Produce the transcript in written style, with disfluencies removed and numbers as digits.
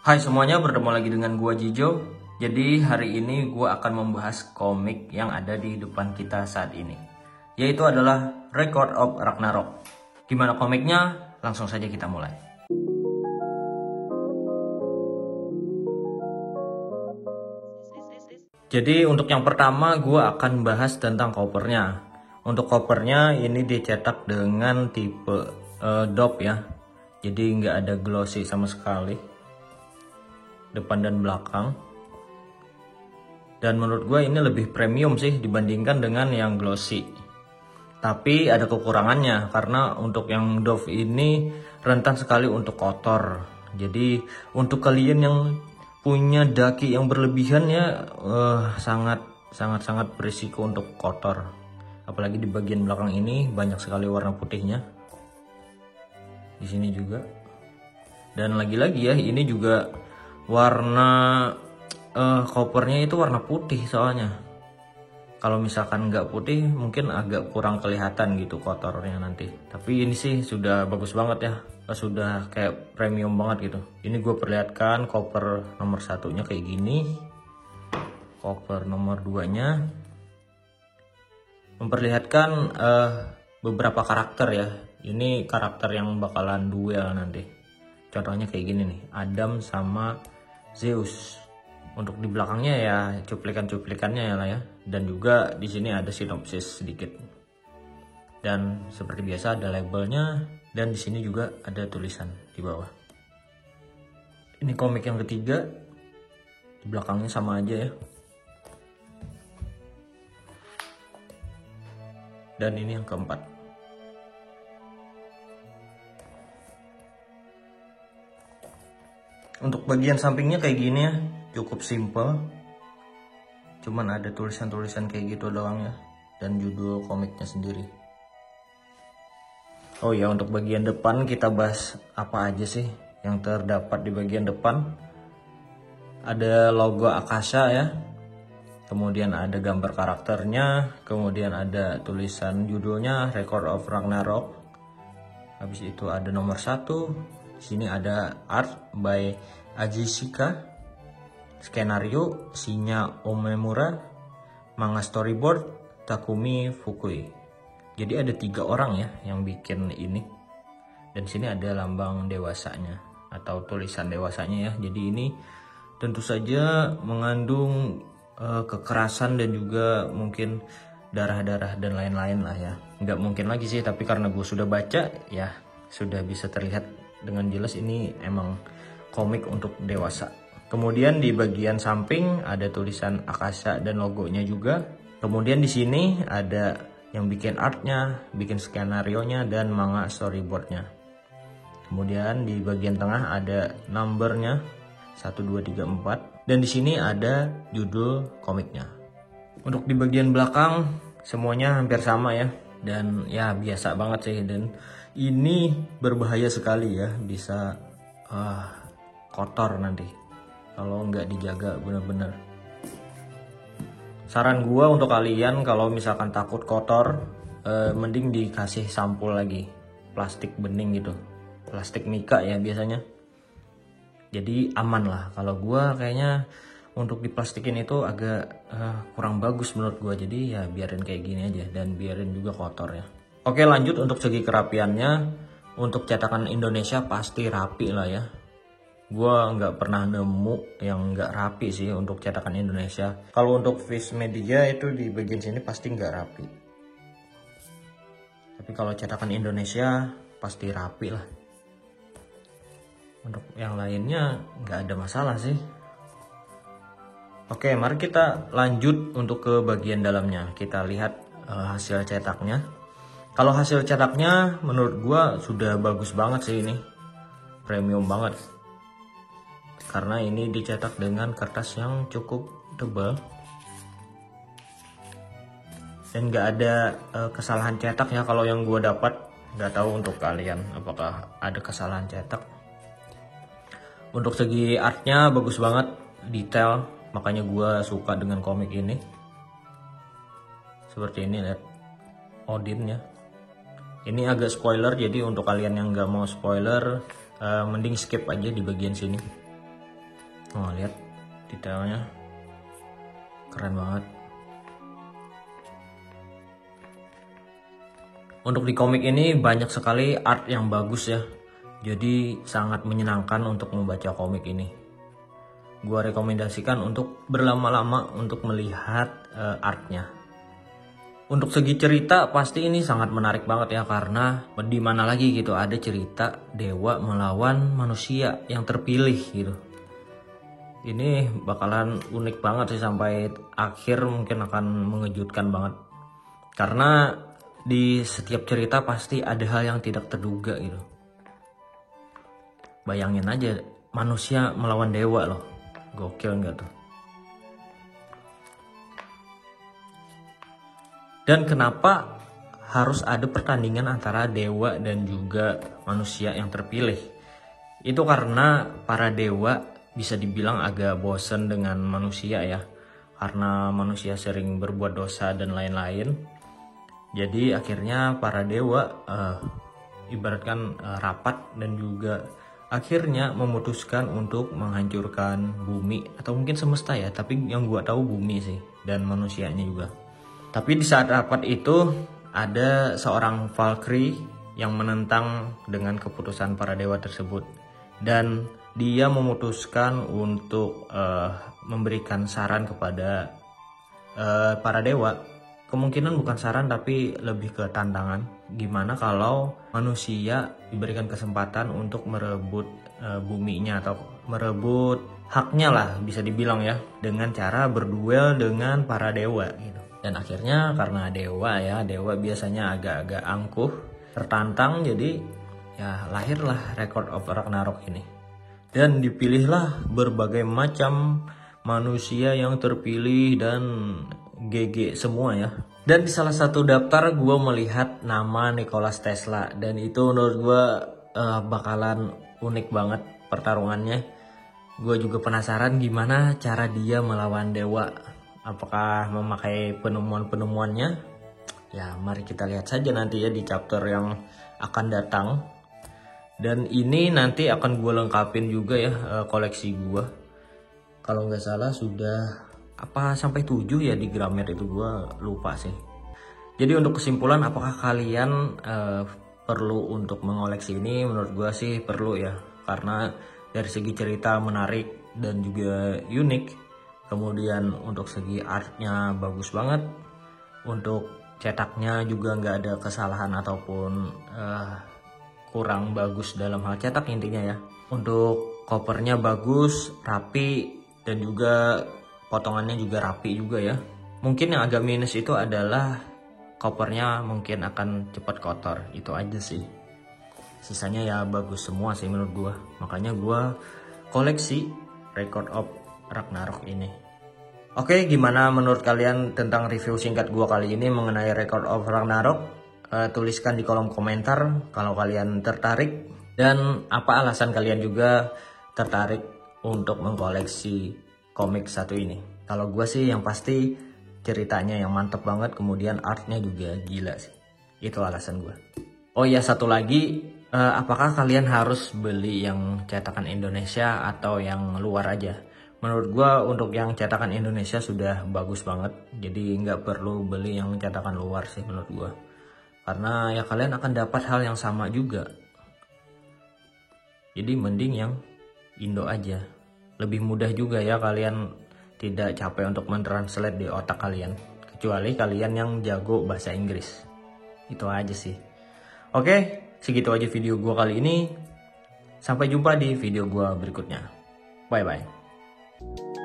Hai semuanya, bertemu lagi dengan gua Jijo. Jadi hari ini gua akan membahas komik yang ada di depan kita saat ini, yaitu adalah Record of Ragnarok. Gimana komiknya? Langsung saja kita mulai. Jadi untuk yang pertama gua akan bahas tentang covernya. Untuk covernya ini dicetak dengan tipe dop ya. Jadi nggak ada glossy sama sekali, depan dan belakang. Dan menurut gue ini lebih premium sih dibandingkan dengan yang glossy. Tapi ada kekurangannya karena untuk yang Dove ini rentan sekali untuk kotor. Jadi untuk kalian yang punya daki yang berlebihan ya sangat berisiko untuk kotor. Apalagi di bagian belakang ini banyak sekali warna putihnya. Di sini juga. Dan lagi-lagi ya ini juga warna covernya itu warna putih soalnya. Kalau misalkan nggak putih mungkin agak kurang kelihatan gitu kotornya nanti. Tapi ini sih sudah bagus banget ya, sudah kayak premium banget gitu. Ini gue perlihatkan cover nomor satunya kayak gini, cover nomor 2-nya memperlihatkan beberapa karakter ya. Ini karakter yang bakalan duel nanti. Contohnya kayak gini nih, Adam sama Zeus. Untuk di belakangnya ya cuplikan-cuplikannya ya lah ya. Dan juga di sini ada sinopsis sedikit. Dan seperti biasa ada labelnya dan di sini juga ada tulisan di bawah. Ini komik yang ketiga. Di belakangnya sama aja ya. Dan ini yang keempat. Untuk bagian sampingnya kayak gini ya, cukup simple. Cuman ada tulisan-tulisan kayak gitu doang ya, dan judul komiknya sendiri. Oh ya, untuk bagian depan kita bahas apa aja sih yang terdapat di bagian depan. Ada logo Akasha ya, kemudian ada gambar karakternya, kemudian ada tulisan judulnya Record of Ragnarok. Habis itu ada nomor 1. Di sini ada art by Ajishika, skenario Shinya Omemura, manga storyboard Takumi Fukui. Jadi ada 3 orang ya yang bikin ini. Dan sini ada lambang dewasanya atau tulisan dewasanya ya. Jadi ini tentu saja mengandung kekerasan dan juga mungkin darah-darah dan lain-lain lah ya. Nggak mungkin lagi sih, tapi karena gue sudah baca ya sudah bisa terlihat dengan jelas ini emang komik untuk dewasa. Kemudian di bagian samping ada tulisan Akasha dan logonya juga. Kemudian di sini ada yang bikin artnya, bikin skenario-nya dan manga storyboardnya. Kemudian di bagian tengah ada numbernya 1, 2, 3, 4. Dan di sini ada judul komiknya. Untuk di bagian belakang semuanya hampir sama ya. Dan ya biasa banget sih. Dan ini berbahaya sekali ya, bisa kotor nanti kalau nggak dijaga bener-bener. Saran gua untuk kalian kalau misalkan takut kotor, mending dikasih sampul lagi, plastik bening gitu, plastik mika ya biasanya. Jadi aman lah. Kalau gua kayaknya untuk diplastikin itu agak kurang bagus menurut gua. Jadi ya biarin kayak gini aja dan biarin juga kotor ya. Oke, lanjut untuk segi kerapiannya. Untuk cetakan Indonesia pasti rapi lah ya. Gua nggak pernah nemu yang nggak rapi sih untuk cetakan Indonesia. Kalau untuk Viz Media itu di bagian sini pasti nggak rapi. Tapi kalau cetakan Indonesia pasti rapi lah. Untuk yang lainnya nggak ada masalah sih. Oke, mari kita lanjut untuk ke bagian dalamnya. Kita lihat hasil cetaknya. Kalau hasil cetaknya menurut gua sudah bagus banget sih ini. Premium banget. Karena ini dicetak dengan kertas yang cukup tebal. Dan nggak ada kesalahan cetak ya kalau yang gua dapat. Nggak tahu untuk kalian apakah ada kesalahan cetak. Untuk segi artnya bagus banget, detail. Makanya gua suka dengan komik ini. Seperti ini lihat Odin ya. Ini agak spoiler, jadi untuk kalian yang nggak mau spoiler, mending skip aja di bagian sini. Oh, lihat detailnya keren banget. Untuk di komik ini banyak sekali art yang bagus ya. Jadi sangat menyenangkan untuk membaca komik ini. Gua rekomendasikan untuk berlama-lama untuk melihat artnya. Untuk segi cerita pasti ini sangat menarik banget ya, karena di mana lagi gitu ada cerita dewa melawan manusia yang terpilih gitu. Ini bakalan unik banget sih, sampai akhir mungkin akan mengejutkan banget. Karena di setiap cerita pasti ada hal yang tidak terduga gitu. Bayangin aja manusia melawan dewa loh. Gokil nggak tuh? Dan kenapa harus ada pertandingan antara dewa dan juga manusia yang terpilih? Itu karena para dewa bisa dibilang agak bosen dengan manusia ya. Karena manusia sering berbuat dosa dan lain-lain. Jadi akhirnya para dewa ibaratkan rapat dan juga akhirnya memutuskan untuk menghancurkan bumi atau mungkin semesta ya, tapi yang gua tahu bumi sih dan manusianya juga. Tapi di saat rapat itu ada seorang Valkyrie yang menentang dengan keputusan para dewa tersebut, dan dia memutuskan untuk memberikan saran kepada para dewa. Kemungkinan bukan saran tapi lebih ke tantangan. Gimana kalau manusia diberikan kesempatan untuk merebut buminya atau merebut haknya lah bisa dibilang ya, dengan cara berduel dengan para dewa gitu. Dan akhirnya karena dewa biasanya agak-agak angkuh, tertantang, jadi ya lahirlah Record of Ragnarok ini. Dan dipilihlah berbagai macam manusia yang terpilih dan GG semua ya. Dan di salah satu daftar gue melihat nama Nikola Tesla, dan itu menurut gue bakalan unik banget pertarungannya. Gue juga penasaran gimana cara dia melawan dewa. Apakah memakai penemuan-penemuannya? Ya mari kita lihat saja nanti ya di chapter yang akan datang. Dan ini nanti akan gue lengkapin juga ya koleksi gue. Kalau nggak salah sudah sampai 7 ya di Gramet itu, gue lupa sih. Jadi untuk kesimpulan, apakah kalian perlu untuk mengoleksi ini? Menurut gue sih perlu ya, karena dari segi cerita menarik dan juga unik. Kemudian untuk segi artnya bagus banget. Untuk cetaknya juga nggak ada kesalahan ataupun kurang bagus dalam hal cetak intinya ya. Untuk covernya bagus, rapi, dan juga potongannya juga rapi juga ya. Mungkin yang agak minus itu adalah covernya mungkin akan cepat kotor, itu aja sih. Sisanya ya bagus semua sih menurut gua. Makanya gua koleksi Record of Ragnarok ini. Oke, gimana menurut kalian tentang review singkat gua kali ini mengenai Record of Ragnarok? Tuliskan di kolom komentar kalau kalian tertarik, dan apa alasan kalian juga tertarik untuk mengkoleksi komik satu ini. Kalau gue sih yang pasti ceritanya yang mantep banget, kemudian artnya juga gila sih. Itu alasan gue. Oh ya, satu lagi, apakah kalian harus beli yang cetakan Indonesia atau yang luar aja? Menurut gue untuk yang cetakan Indonesia sudah bagus banget, jadi nggak perlu beli yang cetakan luar sih menurut gue. Karena ya kalian akan dapat hal yang sama juga. Jadi mending yang Indo aja. Lebih mudah juga ya, kalian tidak capek untuk mentranslate di otak kalian. Kecuali kalian yang jago bahasa Inggris. Itu aja sih. Oke, segitu aja video gue kali ini. Sampai jumpa di video gue berikutnya. Bye-bye.